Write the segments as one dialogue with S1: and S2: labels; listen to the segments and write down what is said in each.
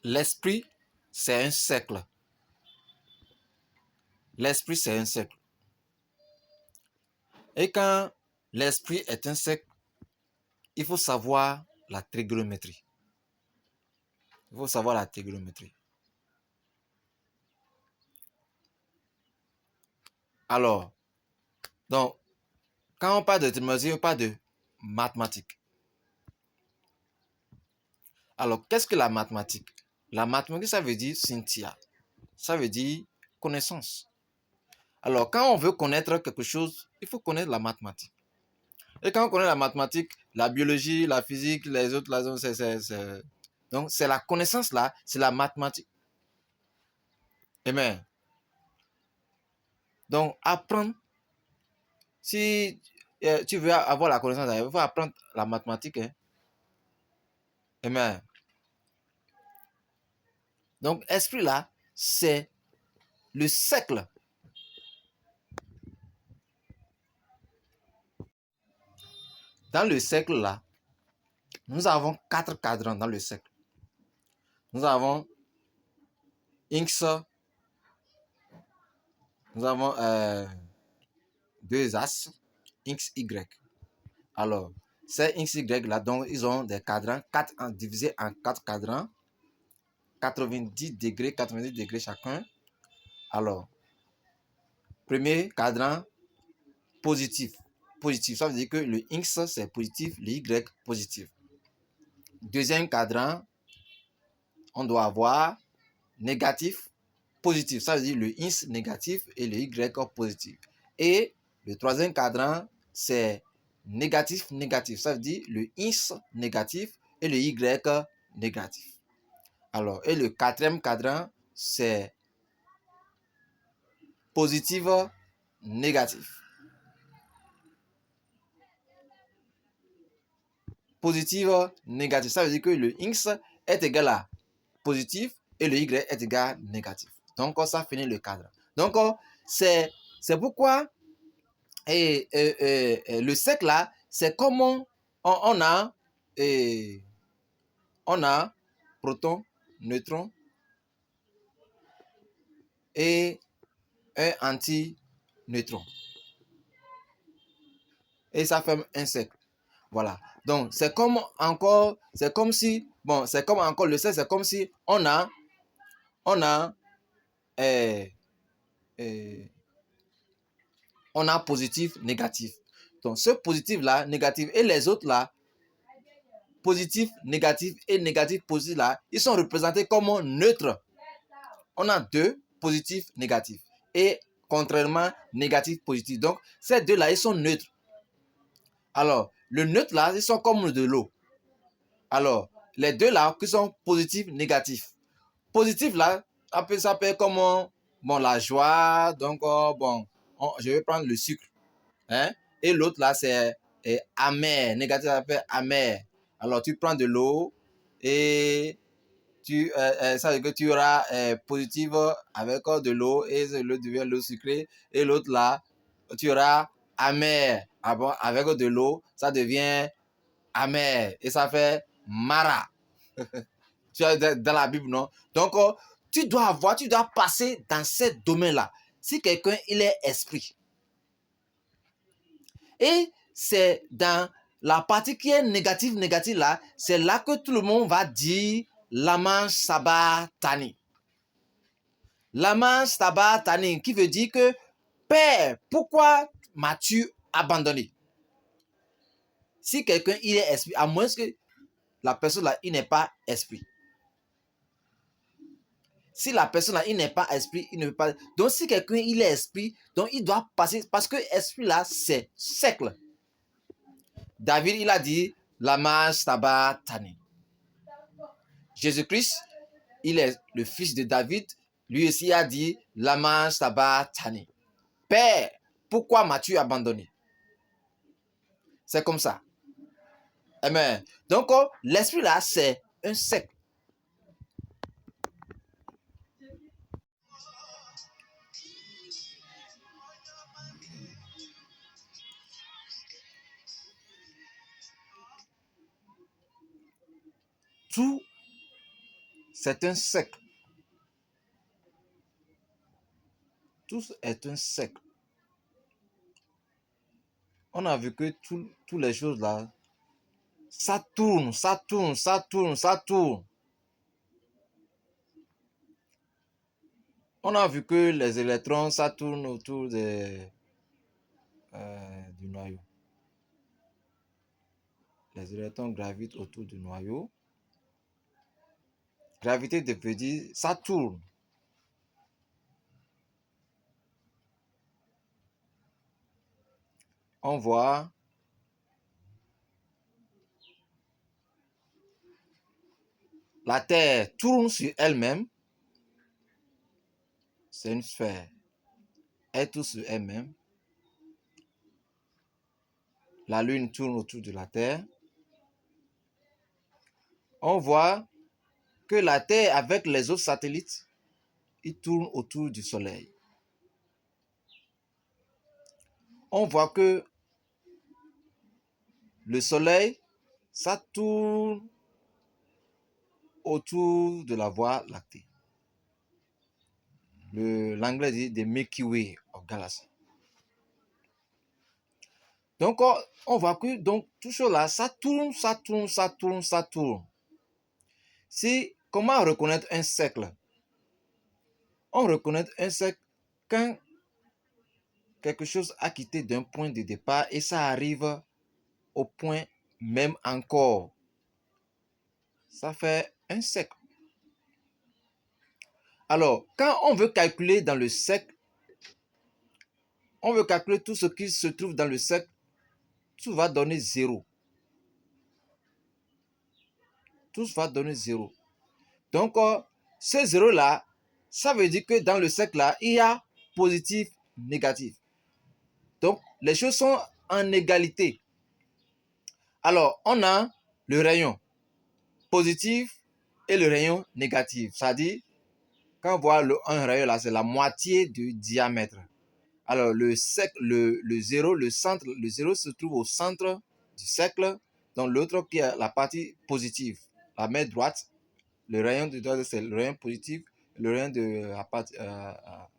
S1: l'esprit, c'est un cercle. L'esprit, c'est un cercle. Et quand l'esprit est un cercle, il faut savoir la trigonométrie. Il faut savoir la trigonométrie. Alors, donc, quand on parle de trigonométrie, on parle de mathématiques. Alors, qu'est-ce que la mathématique? La mathématique, ça veut dire Cynthia. Ça veut dire connaissance. Alors, quand on veut connaître quelque chose, il faut connaître la mathématique. Et quand on connaît la mathématique, la biologie, la physique, les autres, donc c'est la connaissance là, c'est la mathématique. Amen. Donc, apprendre, si tu veux avoir la connaissance, il faut apprendre la mathématique. Hein. Amen. Donc, esprit là, c'est le cercle. Dans le cercle là, nous avons 4 cadrans dans le cercle. Nous avons X, nous avons 2 axes, X, Y. Alors, ces X, Y là, donc ils ont des cadrans, 4 divisés en 4 cadrans, 90 degrés chacun. Alors, premier cadran, positif. Positif, ça veut dire que le X c'est positif, le Y positif. Deuxième cadran, on doit avoir négatif, positif. Ça veut dire le X négatif et le Y positif. Et le troisième cadran, c'est négatif, négatif. Ça veut dire le X négatif et le Y négatif. Alors, et le quatrième cadran, c'est positif, négatif. Positif, négatif. Ça veut dire que le X est égal à positif et le Y est égal à négatif. Donc, ça finit le cadre. Donc, c'est pourquoi le cercle là, c'est comment on a proton, neutron et un anti-neutron. Et ça fait un cercle. Voilà. Donc, c'est comme si, bon, c'est comme encore le cercle, c'est comme si on a positif, négatif. Donc, ce positif-là, négatif, et les autres là, positif, négatif et négatif, positif là, ils sont représentés comme neutres. On a 2 positifs, négatifs. Et contrairement, négatif, positif. Donc, ces deux-là, ils sont neutres. Alors, le neutre là, ils sont comme de l'eau. Alors, les deux là, qui sont positifs, négatifs. Positif là, ça peut être comme bon, la joie. Donc, bon, je vais prendre le sucre. Hein? Et l'autre là, c'est amer. Négatif, ça s'appelle amer. Alors, tu prends de l'eau et ça veut dire que tu auras positif avec de l'eau et l'eau devient l'eau sucrée. Et l'autre là, tu auras amer avec de l'eau, ça devient amer. Et ça fait mara. Tu as dans la Bible, non? Donc, tu dois passer dans ce domaine-là. Si quelqu'un, il est esprit. Et c'est dans la partie qui est négative là, c'est là que tout le monde va dire Lama Sabatani. Lama Sabatani, qui veut dire que Père, pourquoi m'as-tu abandonné? Si quelqu'un il est esprit, à moins que la personne là, il n'est pas esprit. Si la personne là, il n'est pas esprit, il ne veut pas. Donc si quelqu'un il est esprit, donc il doit passer, parce que esprit là, c'est cercle. David, il a dit Lama Sabatani. Jésus-Christ, il est le fils de David. Lui aussi a dit Lama Sabatani. Père, pourquoi m'as-tu abandonné? C'est comme ça. Amen. Donc, l'esprit là, c'est un cercle. Tout c'est un cercle. Tout est un cercle. On a vu que toutes les choses là, ça tourne, ça tourne, ça tourne, ça tourne. On a vu que les électrons, ça tourne autour du noyau. Les électrons gravitent autour du noyau. Gravité veut dire ça tourne. On voit la Terre tourne sur elle-même. C'est une sphère. Elle tourne sur elle-même. La Lune tourne autour de la Terre. On voit que la Terre, avec les autres satellites, ils tournent autour du Soleil. On voit que le Soleil, ça tourne autour de la Voie lactée. L'anglais dit the Milky Way of Galaxy. Donc, on voit que donc, tout cela, ça tourne, ça tourne, ça tourne, ça tourne. Comment reconnaître un cercle? On reconnaît un cercle quand quelque chose a quitté d'un point de départ et ça arrive au point même encore. Ça fait un cercle. Alors, quand on veut calculer dans le cercle, on veut calculer tout ce qui se trouve dans le cercle, tout va donner 0. Tout va donner 0. Donc, ce 0-là, ça veut dire que dans le cercle-là, il y a positif, négatif. Donc, les choses sont en égalité. Alors, on a le rayon positif et le rayon négatif. C'est-à-dire, quand on voit un rayon là, c'est la moitié du diamètre. Alors, le 0, le centre, le 0 se trouve au centre du cercle. Donc, l'autre qui est la partie positive, la main droite, le rayon de droite, c'est le rayon positif. Le rayon de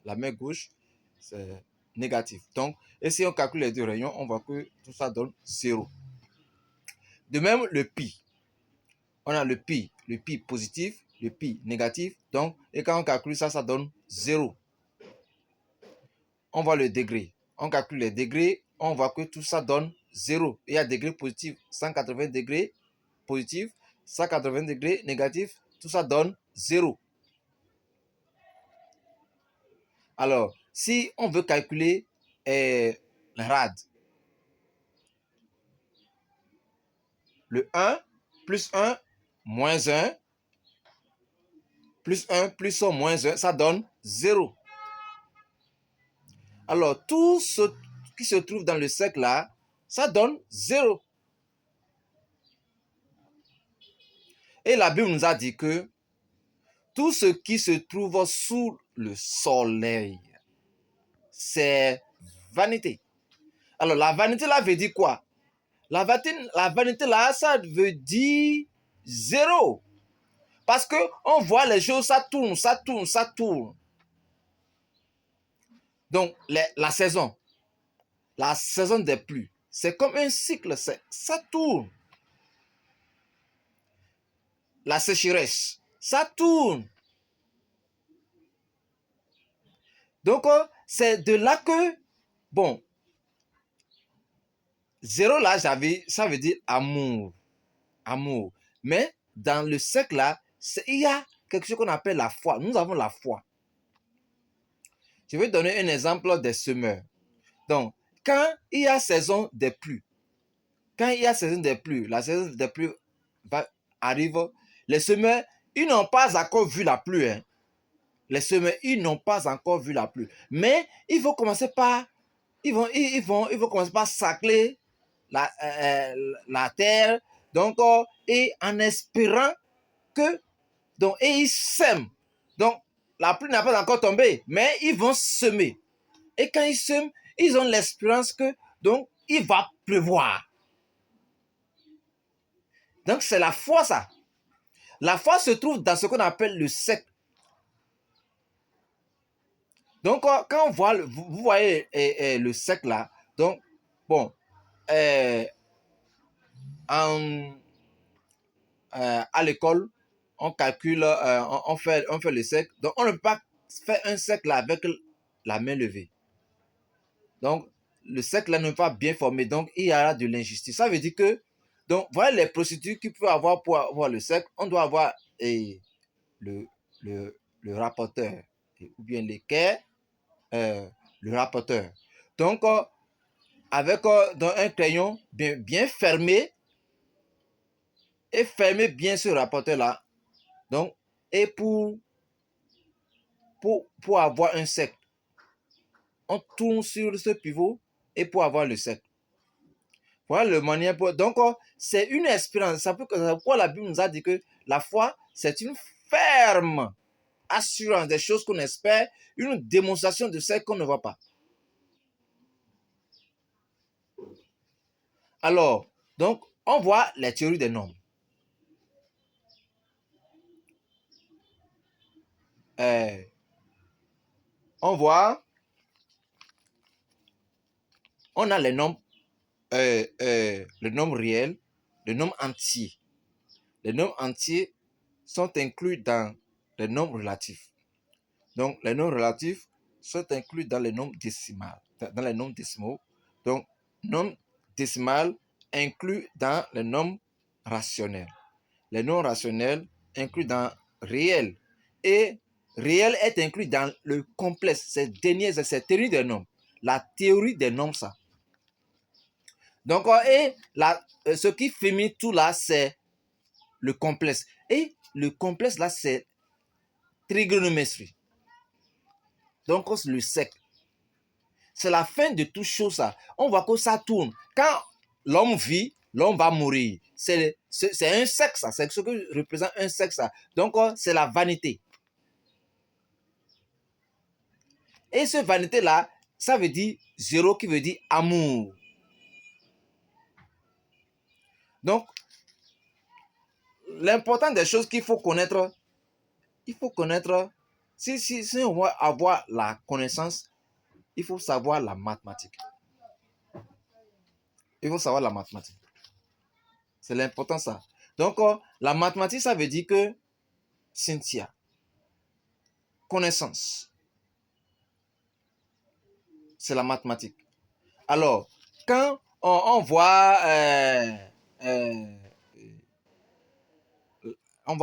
S1: la main gauche, c'est négatif. Donc, et si on calcule les deux rayons, on voit que tout ça donne 0. De même, le pi. On a le pi positif, le pi négatif. Donc, et quand on calcule ça, ça donne 0. On voit le degré. On calcule les degrés, on voit que tout ça donne 0. Il y a degré positif, 180 degrés positif, 180 degrés négatif, tout ça donne 0. Alors, si on veut calculer le rad, le 1 plus 1 moins 1 plus 1 plus 1 moins 1, ça donne 0. Alors, tout ce qui se trouve dans le cercle là, ça donne 0. Et la Bible nous a dit que tout ce qui se trouve sous le soleil, c'est vanité. Alors, la vanité là veut dire quoi? La vanité là, ça veut dire 0. Parce qu'on voit les choses, ça tourne, ça tourne, ça tourne. Donc, la saison des pluies, c'est comme un cycle, ça tourne. La sécheresse, ça tourne. Donc, c'est de là que, bon, 0 là, ça veut dire amour. Amour. Mais dans le cercle là, il y a quelque chose qu'on appelle la foi. Nous avons la foi. Je vais donner un exemple des semeurs. Donc, quand il y a saison des pluies, la saison des pluies arrive, les semeurs, ils n'ont pas encore vu la pluie. Hein. Les semeurs, ils n'ont pas encore vu la pluie. Mais ils vont commencer par sacler la terre. Donc, et en espérant que, donc, et ils sèment. Donc, la pluie n'a pas encore tombé, mais ils vont semer. Et quand ils sèment, ils ont l'espérance que, donc, il va pleuvoir. Donc, c'est la foi, ça. La foi se trouve dans ce qu'on appelle le cercle. Donc, quand on voit, vous voyez le cercle là, donc, bon, à l'école, on calcule, on fait le cercle. Donc, on ne peut pas faire un cercle avec la main levée. Donc, le cercle là ne peut pas bien formé. Donc, il y a de l'injustice. Ça veut dire que, donc, voilà les procédures qu'il peut avoir pour avoir le cercle. On doit avoir le, le rapporteur, ou bien l'équerre, le rapporteur. Donc, avec dans un crayon bien fermé, et fermer bien ce rapporteur-là. Donc, et pour avoir un cercle, on tourne sur ce pivot et pour avoir le cercle. Voilà le moyen pour. Donc, c'est une espérance. C'est pourquoi la Bible nous a dit que la foi, c'est une ferme assurance des choses qu'on espère, une démonstration de celles qu'on ne voit pas. Alors, donc, on voit les théories des nombres. On voit, on a les nombres, le nombre réel, le nombre entier. Les nombres entiers sont inclus dans les nombres relatifs. Donc, les nombres relatifs sont inclus dans les nombres décimaux. Dans les nombres décimaux. Donc, nombre décimal inclus dans les nombres rationnels. Les nombres rationnels inclus dans réel. Et réel est inclus dans le complexe. Cette théorie des nombres. La théorie des nombres, ça. Donc, et ce qui fait tout là, c'est le complexe. Et le complexe là, c'est trigonométrie. Donc, c'est le cercle. C'est la fin de toute chose, ça. On voit que ça tourne. Quand l'homme vit, l'homme va mourir. C'est un cercle, ça. C'est ce que représente un cercle, ça. Donc, c'est la vanité. Et ce vanité-là, ça veut dire zéro qui veut dire amour. Donc, l'important des choses qu'il faut connaître, si on veut avoir la connaissance, il faut savoir la mathématique. Il faut savoir la mathématique. C'est l'important, ça. Donc, la mathématique, ça veut dire que Cynthia, connaissance, c'est la mathématique. Alors, quand on voit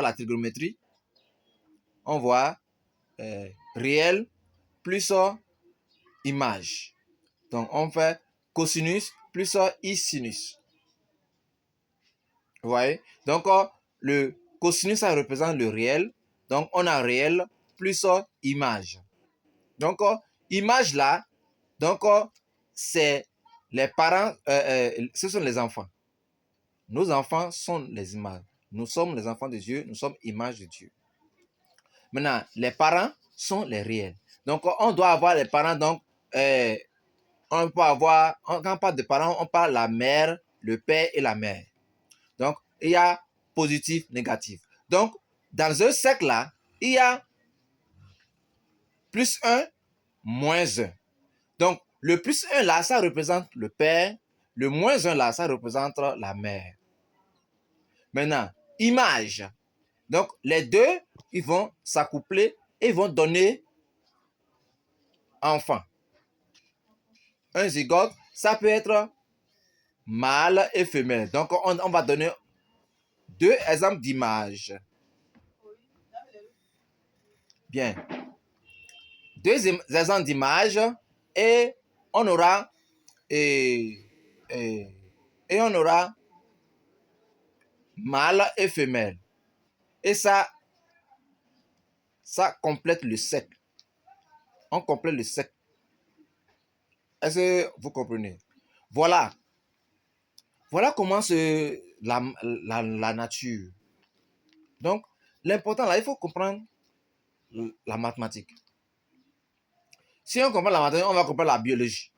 S1: la trigonométrie, on voit réel plus image. Donc, on fait cosinus plus isinus. Vous voyez? Donc, le cosinus, ça représente le réel. Donc, on a réel plus image. Donc, image là, donc, c'est les parents, ce sont les enfants. Nos enfants sont les images. Nous sommes les enfants de Dieu, nous sommes images de Dieu. Maintenant, les parents sont les réels. Donc, on doit avoir les parents. Donc, on peut avoir, quand on parle de parents, on parle de la mère, le père et la mère. Donc, il y a positif, négatif. Donc, dans un cercle là, il y a plus 1, moins 1. Donc, le plus 1 là, ça représente le père. Le moins 1 là, ça représente la mère. Maintenant, image. Donc, les deux, ils vont s'accoupler et vont donner enfant. Un zygote, ça peut être mâle et femelle. Donc, on va donner deux exemples d'images. Bien. Deux exemples d'images et on aura on aura mâle et femelle. Et ça complète le cercle. On complète le cercle. Est-ce que vous comprenez? Voilà. Voilà comment la nature. Donc, l'important là, il faut comprendre la mathématique. Si on comprend la mathématique, on va comprendre la biologie.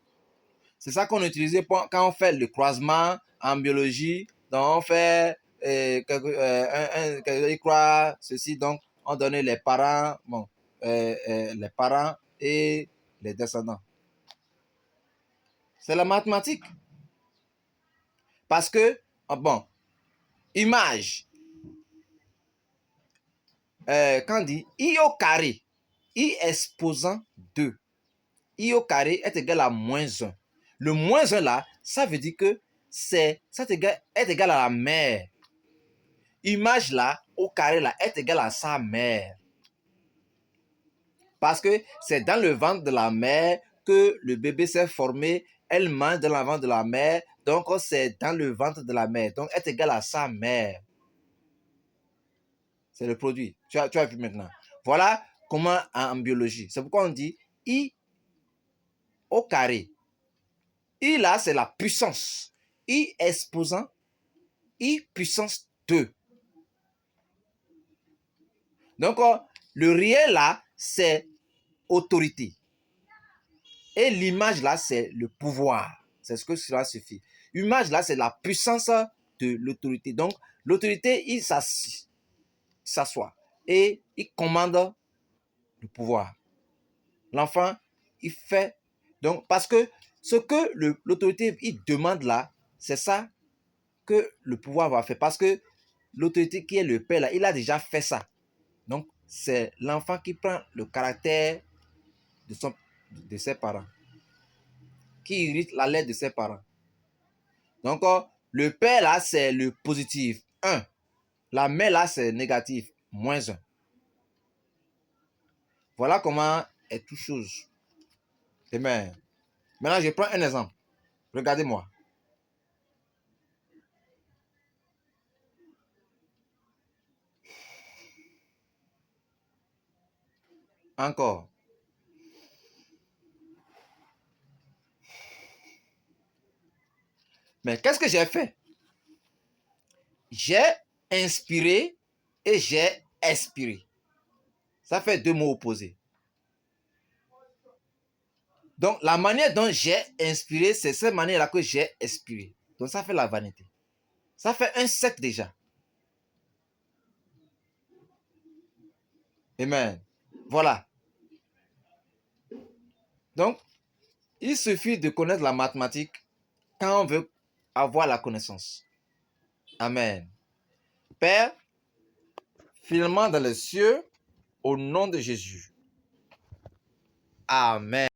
S1: C'est ça qu'on utilise quand on fait le croisement en biologie. Donc, on fait ils croient ceci, donc on donnait les parents, les parents et les descendants. C'est la mathématique. Parce que, image, quand on dit I au carré, I exposant 2, I au carré est égal à moins 1. Le moins 1 là, ça veut dire que est égal à la mère. Image là, au carré là, est égal à sa mère. Parce que c'est dans le ventre de la mère que le bébé s'est formé. Elle mange dans le ventre de la mère. Donc, c'est dans le ventre de la mère. Donc, est égal à sa mère. C'est le produit. Tu as vu maintenant. Voilà comment en biologie. C'est pourquoi on dit I au carré. I là, c'est la puissance. I exposant I puissance 2. Donc, le réel là, c'est autorité. Et l'image là, c'est le pouvoir. C'est ce que cela suffit. L'image là, c'est la puissance de l'autorité. Donc, l'autorité, il s'assoit et il commande le pouvoir. L'enfant, il fait. Donc, parce que ce que l'autorité, il demande là, c'est ça que le pouvoir va faire. Parce que l'autorité qui est le père là, il a déjà fait ça. Donc, c'est l'enfant qui prend le caractère de ses parents, qui hérite la lettre de ses parents. Donc, le père là, c'est le positif, 1. La mère là, c'est négatif, moins 1. Voilà comment est toute chose. Amen. Maintenant, je prends un exemple. Regardez-moi. Encore. Mais qu'est-ce que j'ai fait? J'ai inspiré et j'ai expiré. Ça fait 2 mots opposés. Donc, la manière dont j'ai inspiré, c'est cette manière-là que j'ai expiré. Donc, ça fait la vanité. Ça fait un sec déjà. Amen. Voilà. Donc, il suffit de connaître la mathématique quand on veut avoir la connaissance. Amen. Père, finalement dans les cieux, au nom de Jésus. Amen.